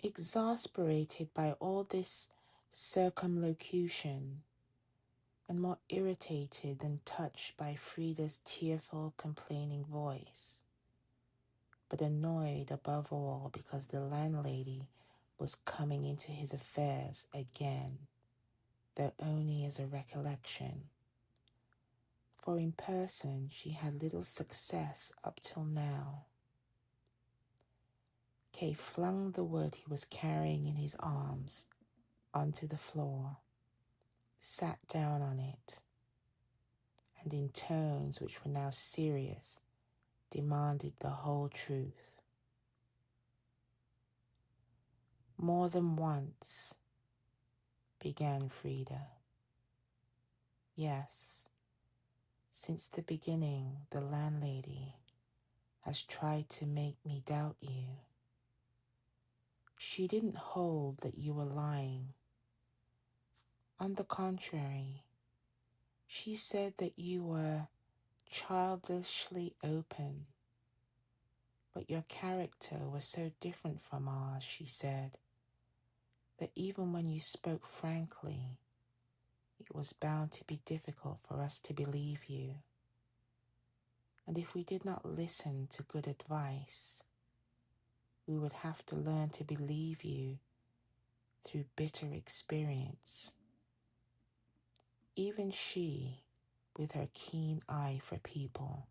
exasperated by all this circumlocution, and more irritated than touched by Frida's tearful, complaining voice, but annoyed above all because the landlady was coming into his affairs again, though only as a recollection. For in person she had little success up till now. Kay flung the wood he was carrying in his arms onto the floor, sat down on it, and in tones which were now serious, demanded the whole truth. More than once, began Frida. Yes, since the beginning the landlady has tried to make me doubt you. She didn't hold that you were lying. On the contrary, she said that you were childishly open, but your character was so different from ours, she said, that even when you spoke frankly, it was bound to be difficult for us to believe you. And if we did not listen to good advice, we would have to learn to believe you through bitter experience. Even she, with her keen eye for people,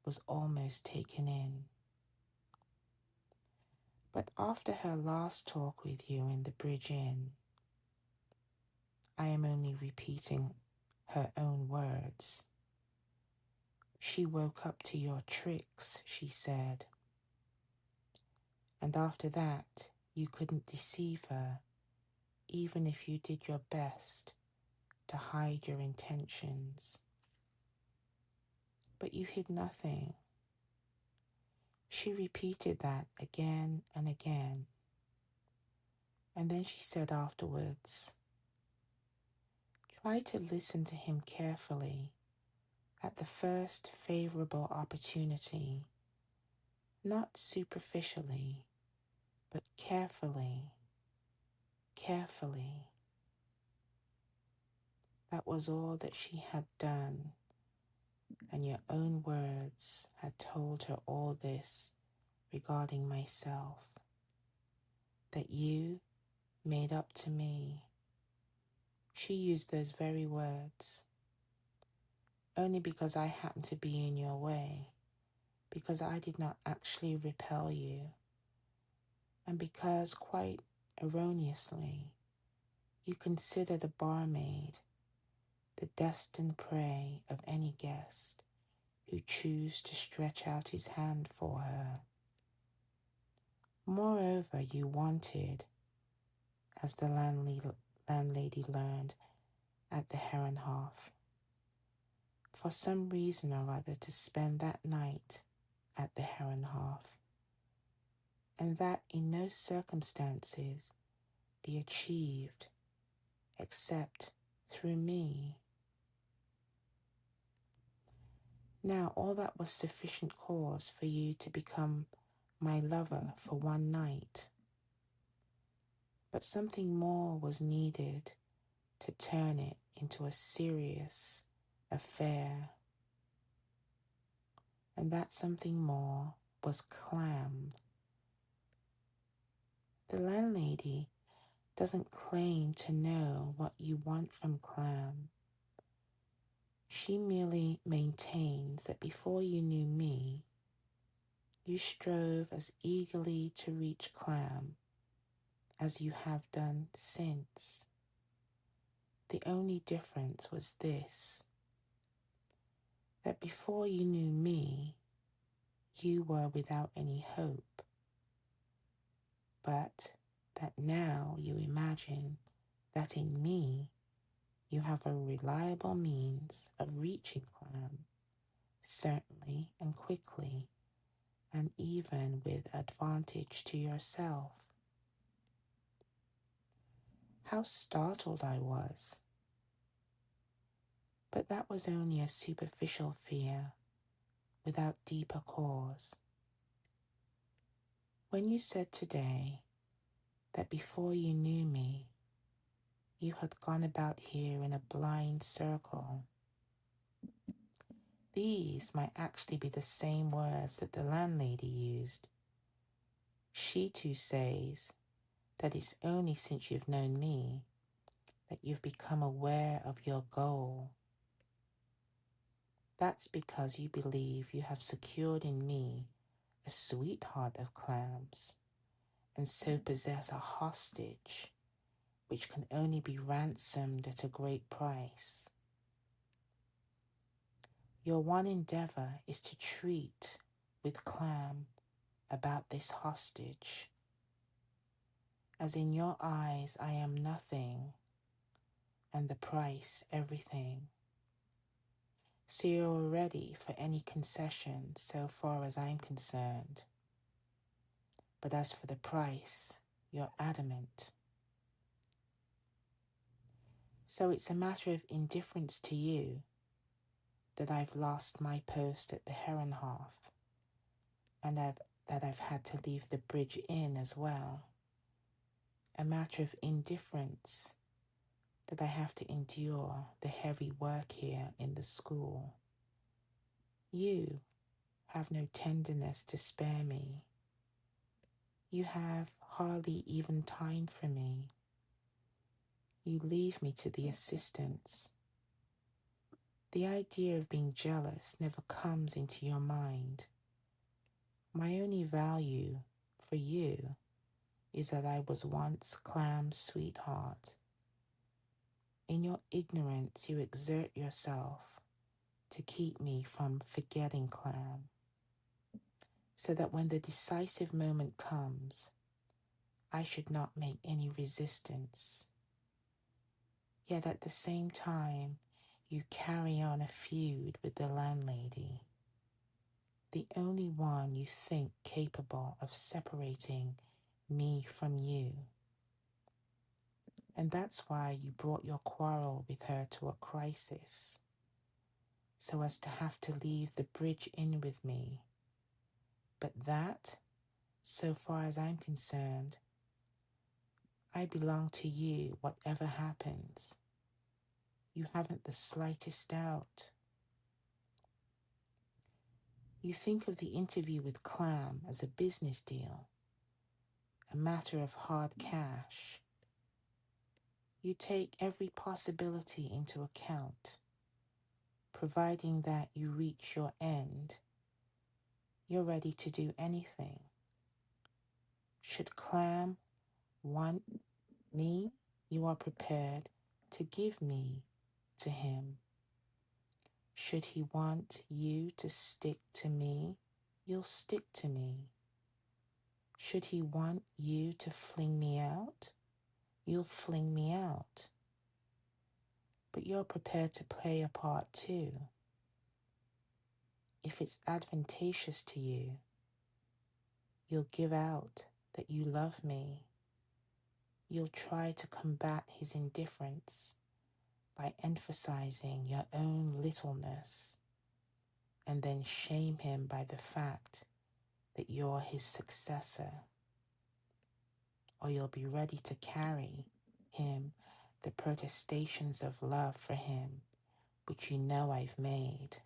was almost taken in. But after her last talk with you in the Bridge Inn, I am only repeating her own words. She woke up to your tricks, she said. And after that, you couldn't deceive her, even if you did your best to hide your intentions. But you hid nothing. She repeated that again and again. And then she said afterwards, try to listen to him carefully at the first favorable opportunity, not superficially, but carefully, carefully. That was all that she had done, and your own words had told her all this regarding myself, that you made up to me. She used those very words, only because I happened to be in your way, because I did not actually repel you, and because, quite erroneously, you consider the barmaid the destined prey of any guest who choose to stretch out his hand for her. Moreover, you wanted, as the landlady learned at the Herrenhof, for some reason or other to spend that night at the Herrenhof, and that in no circumstances be achieved except through me. Now all that was sufficient cause for you to become my lover for one night. But something more was needed to turn it into a serious affair. And that something more was clam. The landlady doesn't claim to know what you want from clam. She merely maintains that before you knew me, you strove as eagerly to reach clam as you have done since. The only difference was this, that before you knew me, you were without any hope, but that now you imagine that in me you have a reliable means of reaching clam, certainly and quickly, and even with advantage to yourself. How startled I was. But that was only a superficial fear, without deeper cause. When you said today that before you knew me, you had gone about here in a blind circle. These might actually be the same words that the landlady used. She too says that it's only since you've known me that you've become aware of your goal. That's because you believe you have secured in me a sweetheart of clams, and so possess a hostage which can only be ransomed at a great price. Your one endeavor is to treat with clam about this hostage, as in your eyes I am nothing and the price everything. So you're ready for any concession so far as I'm concerned. But as for the price, you're adamant. So it's a matter of indifference to you that I've lost my post at the Herrenhof, and that I've had to leave the Bridge Inn as well. A matter of indifference that I have to endure the heavy work here in the school. You have no tenderness to spare me. You have hardly even time for me. You leave me to the assistants. The idea of being jealous never comes into your mind. My only value for you is that I was once Clam's sweetheart. In your ignorance, you exert yourself to keep me from forgetting Clam, so that when the decisive moment comes, I should not make any resistance. Yet at the same time, you carry on a feud with the landlady, the only one you think capable of separating me from you. And that's why you brought your quarrel with her to a crisis, so as to have to leave the Bridge Inn with me. But that, so far as I'm concerned, I belong to you whatever happens. You haven't the slightest doubt. You think of the interview with Clam as a business deal, a matter of hard cash. You take every possibility into account. Providing that you reach your end, you're ready to do anything. Should Clam want me, you are prepared to give me to him. Should he want you to stick to me, you'll stick to me. Should he want you to fling me out, you'll fling me out. But you're prepared to play a part too. If it's advantageous to you, you'll give out that you love me. You'll try to combat his indifference by emphasizing your own littleness, and then shame him by the fact that you're his successor. Or you'll be ready to carry him the protestations of love for him, which you know I've made,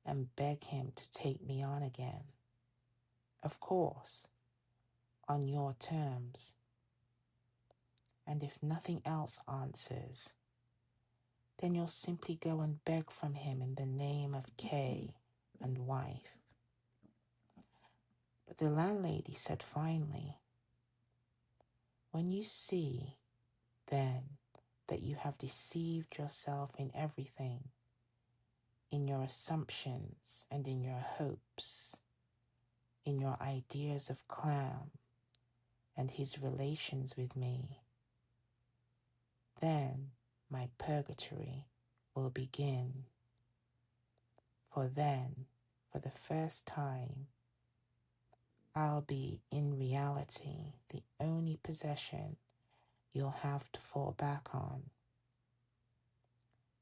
and beg him to take me on again. Of course, on your terms. And if nothing else answers, then you'll simply go and beg from him in the name of Kay and wife. But the landlady said finally, when you see, then, that you have deceived yourself in everything, in your assumptions and in your hopes, in your ideas of Clam and his relations with me, then my purgatory will begin. For then, for the first time, I'll be in reality the only possession you'll have to fall back on.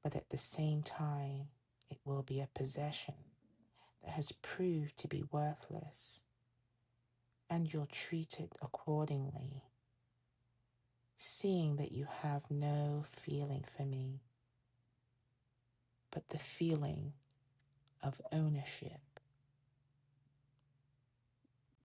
But at the same time, it will be a possession that has proved to be worthless, and you'll treat it accordingly. seeing that you have no feeling for me, but the feeling of ownership.